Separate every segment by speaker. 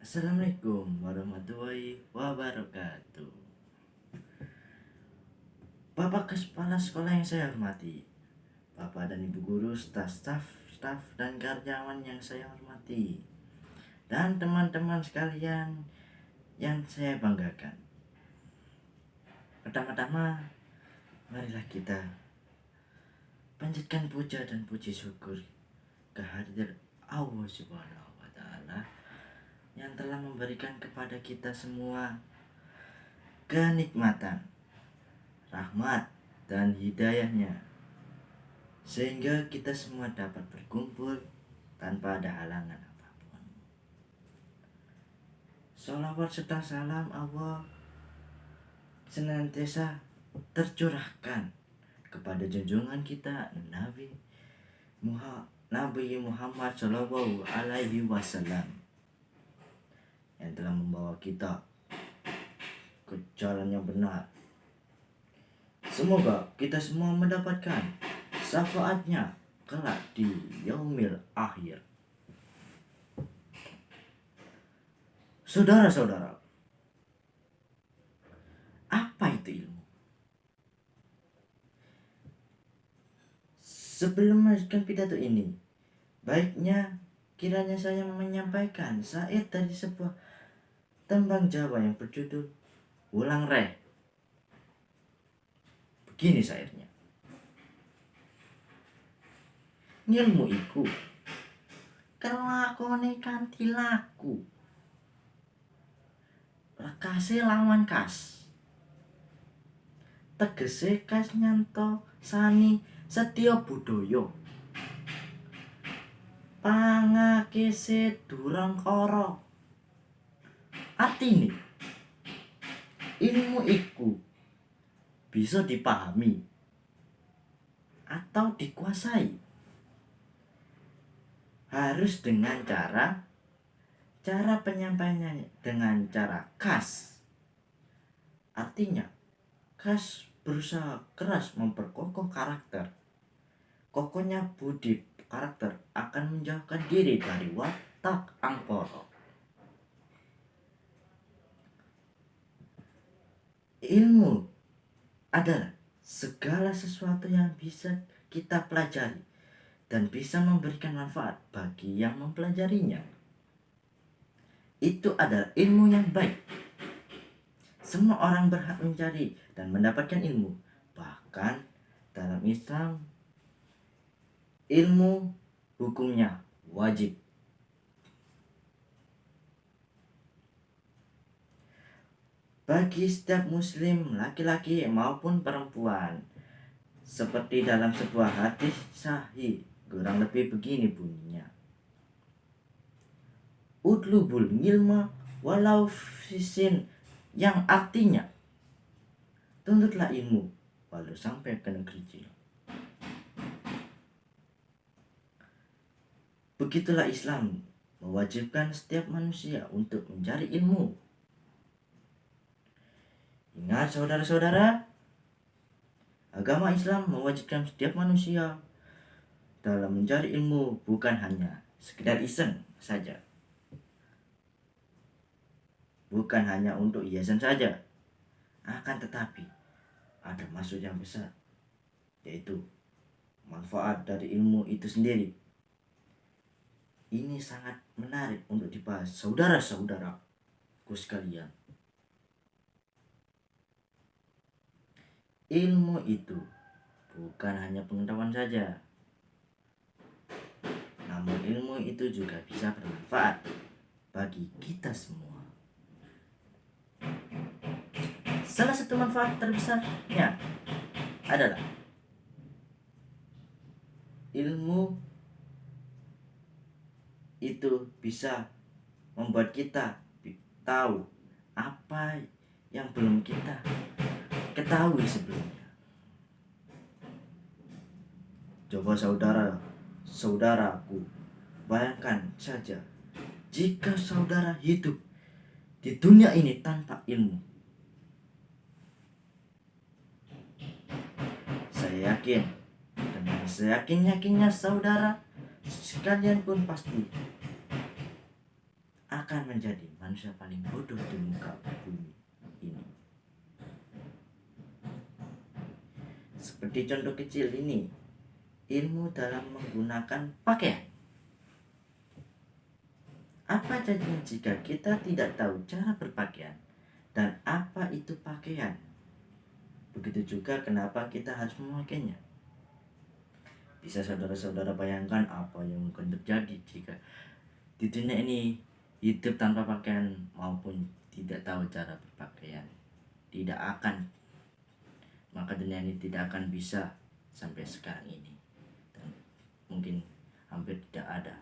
Speaker 1: Assalamualaikum warahmatullahi wabarakatuh. Bapak Kepala Sekolah yang saya hormati, Bapak dan Ibu Guru, staf dan karyawan yang saya hormati, dan teman-teman sekalian yang saya banggakan. Pertama-tama, marilah kita panjatkan puja dan puji syukur kehadirat Allah Subhanahu wa Ta'ala yang telah memberikan kepada kita semua kenikmatan, rahmat, dan hidayahnya, sehingga kita semua dapat berkumpul tanpa ada halangan apapun. Sholawat serta salam Allah senantiasa tercurahkan kepada junjungan kita Nabi Muhammad Shallallahu Alaihi Wasallam yang telah membawa kita ke jalan yang benar. Semoga kita semua mendapatkan syafaatnya kelak di yaumil akhir. Saudara-saudara, apa itu ilmu? Sebelum melanjutkan pidato ini, baiknya kiranya saya menyampaikan syair dari sebuah tembang Jawa yang berjudul Wulang Reh. Begini syairnya. Ngilmu iku kelakone kanthi laku, lekase lawan kas, tegese kas nyanto sani setya budaya, pangakese durang kara. Artine ilmu iku bisa dipahami atau dikuasai, harus dengan cara penyampaiannya dengan cara khas. Artinya khas berusaha keras memperkokoh karakter. Kokohnya budi karakter akan menjauhkan diri dari watak angkara. Ilmu adalah segala sesuatu yang bisa kita pelajari dan bisa memberikan manfaat bagi yang mempelajarinya. Itu adalah ilmu yang baik. Semua orang berhak mencari dan mendapatkan ilmu. Bahkan dalam Islam, ilmu hukumnya wajib. Bagi setiap muslim, laki-laki maupun perempuan. Seperti dalam sebuah hadis sahih, kurang lebih begini bunyinya. Utlubul ngilma walau fisin, yang artinya tuntutlah ilmu walau sampai ke negeri jin. Begitulah Islam mewajibkan setiap manusia untuk mencari ilmu. Ingat saudara-saudara, agama Islam mewajibkan setiap manusia dalam mencari ilmu, bukan hanya sekedar iseng saja, bukan hanya untuk hiasan saja, akan tetapi ada maksud yang besar, yaitu manfaat dari ilmu itu sendiri. Ini sangat menarik untuk dibahas saudara-saudaraku sekalian. Ilmu itu bukan hanya pengetahuan saja, namun ilmu itu juga bisa bermanfaat bagi kita semua. Salah satu manfaat terbesarnya adalah ilmu itu bisa membuat kita tahu apa yang belum kita ketahui sebelumnya. Coba saudaraku, bayangkan saja jika saudara hidup di dunia ini tanpa ilmu. Saya yakin, dengan seyakin-yakinnya saudara sekalian pun pasti akan menjadi manusia paling bodoh di muka bumi ini. Seperti contoh kecil ini, ilmu dalam menggunakan pakaian. Apa jadinya jika kita tidak tahu cara berpakaian dan apa itu pakaian? Begitu juga kenapa kita harus memakainya. Bisa saudara-saudara bayangkan apa yang akan terjadi jika di dunia ini hidup tanpa pakaian maupun tidak tahu cara berpakaian? Tidak akan, maka dunia ini tidak akan bisa sampai sekarang ini, dan mungkin hampir tidak ada.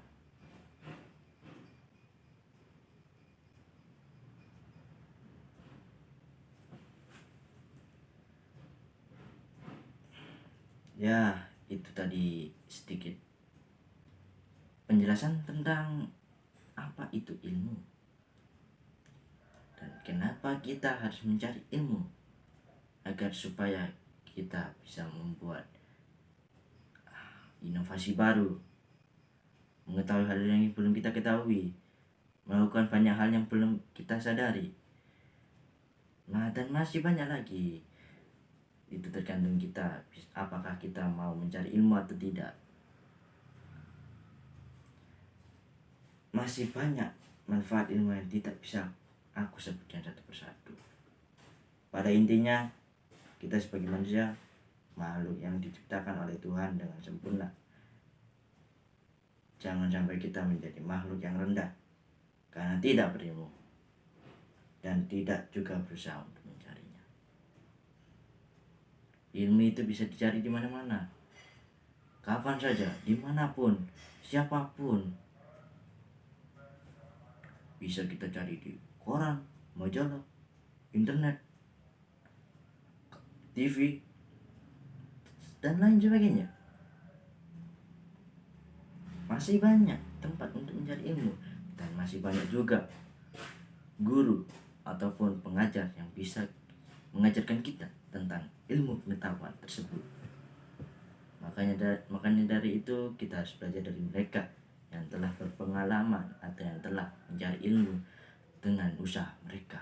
Speaker 1: Ya, itu tadi sedikit penjelasan tentang apa itu ilmu dan kenapa kita harus mencari ilmu agar supaya kita bisa membuat inovasi baru, mengetahui hal yang belum kita ketahui, melakukan banyak hal yang belum kita sadari. Nah, dan masih banyak lagi. Itu tergantung kita, apakah kita mau mencari ilmu atau tidak. Masih banyak manfaat ilmu yang tidak bisa aku sebutkan satu persatu. Pada intinya, kita sebagai manusia, makhluk yang diciptakan oleh Tuhan dengan sempurna. Jangan sampai kita menjadi makhluk yang rendah karena tidak berilmu dan tidak juga berusaha untuk mencarinya. Ilmu itu bisa dicari di mana-mana, kapan saja, dimanapun, siapapun. Bisa kita cari di koran, majalah, internet, TV, dan lain sebagainya. Masih banyak tempat untuk mencari ilmu, dan masih banyak juga guru ataupun pengajar yang bisa mengajarkan kita tentang ilmu pengetahuan tersebut. Makanya dari itu kita harus belajar dari mereka yang telah berpengalaman atau yang telah mencari ilmu dengan usaha mereka.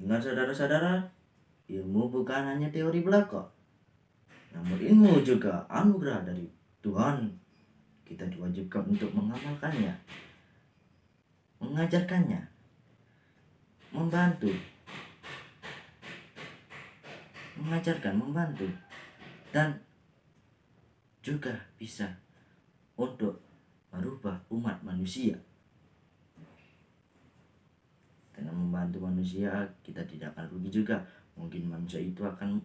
Speaker 1: Ingat saudara-saudara, ilmu bukan hanya teori belaka, namun ilmu juga anugerah dari Tuhan. Kita diwajibkan untuk mengamalkannya, mengajarkannya, membantu, mengajarkan, membantu, dan juga bisa untuk merubah umat manusia. Dengan membantu manusia, kita tidak akan rugi juga. Mungkin manusia itu akan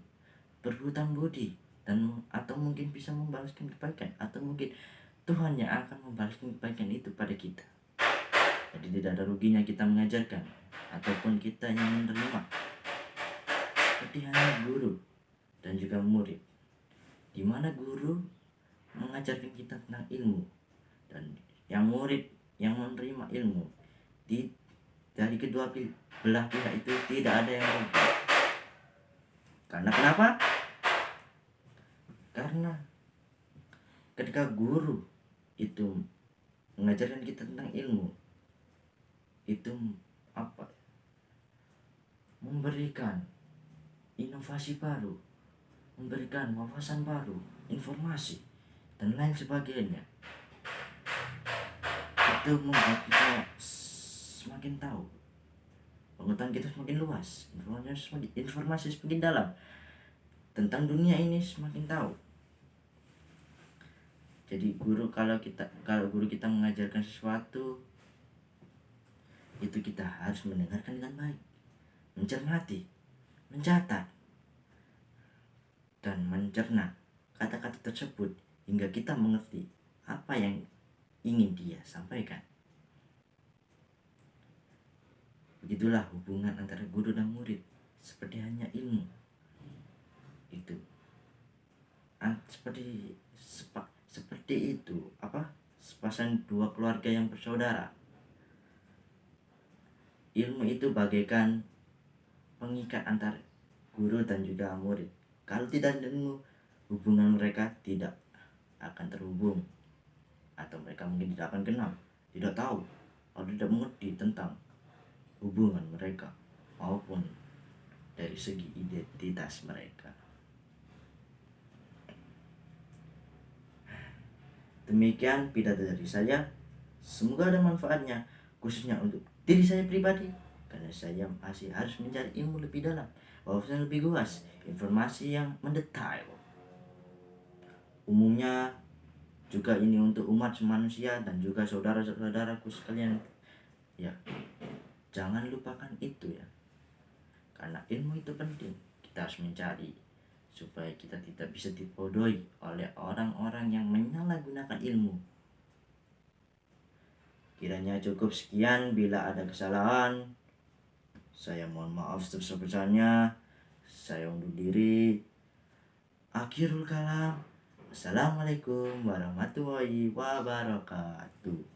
Speaker 1: berhutang budi atau mungkin bisa membalaskan kebaikan, atau mungkin Tuhan yang akan membalaskan kebaikan itu pada kita. Jadi tidak ada ruginya kita mengajarkan ataupun kita yang menerima. Seperti hanya guru dan juga murid, di mana guru mengajarkan kita tentang ilmu dan yang murid yang menerima ilmu. Dari kedua belah pihak itu tidak ada yang rugi. Karena kenapa? Karena ketika guru itu mengajarkan kita tentang ilmu, itu memberikan inovasi baru, memberikan wawasan baru, informasi, dan lain sebagainya. Itu membuat kita semakin tahu, pengetahuan kita semakin luas, informasi semakin dalam tentang dunia ini, semakin tahu. Jadi kalau guru kita mengajarkan sesuatu, itu kita harus mendengarkan dengan baik, mencermati, mencatat, dan mencerna kata-kata tersebut hingga kita mengerti apa yang ingin dia sampaikan. Begitulah hubungan antara guru dan murid, seperti hanya ilmu. Itu seperti itu sepasang dua keluarga yang bersaudara. Ilmu itu bagaikan pengikat antara guru dan juga murid. Kalau tidak ada ilmu, hubungan mereka tidak akan terhubung. atau mereka mungkin tidak akan kenal, tidak tahu atau tidak mengerti tentang hubungan mereka maupun dari segi identitas mereka. Demikian pidato dari saya. Semoga ada manfaatnya, khususnya untuk diri saya pribadi, karena saya masih harus mencari ilmu lebih dalam, wawasan lebih luas, informasi yang mendetail. Umumnya juga ini untuk umat manusia dan juga saudara-saudaraku sekalian. Ya, jangan lupakan itu ya. Karena ilmu itu penting. Kita harus mencari supaya kita tidak bisa dibodohi oleh orang-orang yang menyalahgunakan ilmu. Kiranya cukup sekian. Bila ada kesalahan, saya mohon maaf sebesar-besarnya. Saya undur diri. Akhirul kalam. Assalamualaikum warahmatullahi wabarakatuh.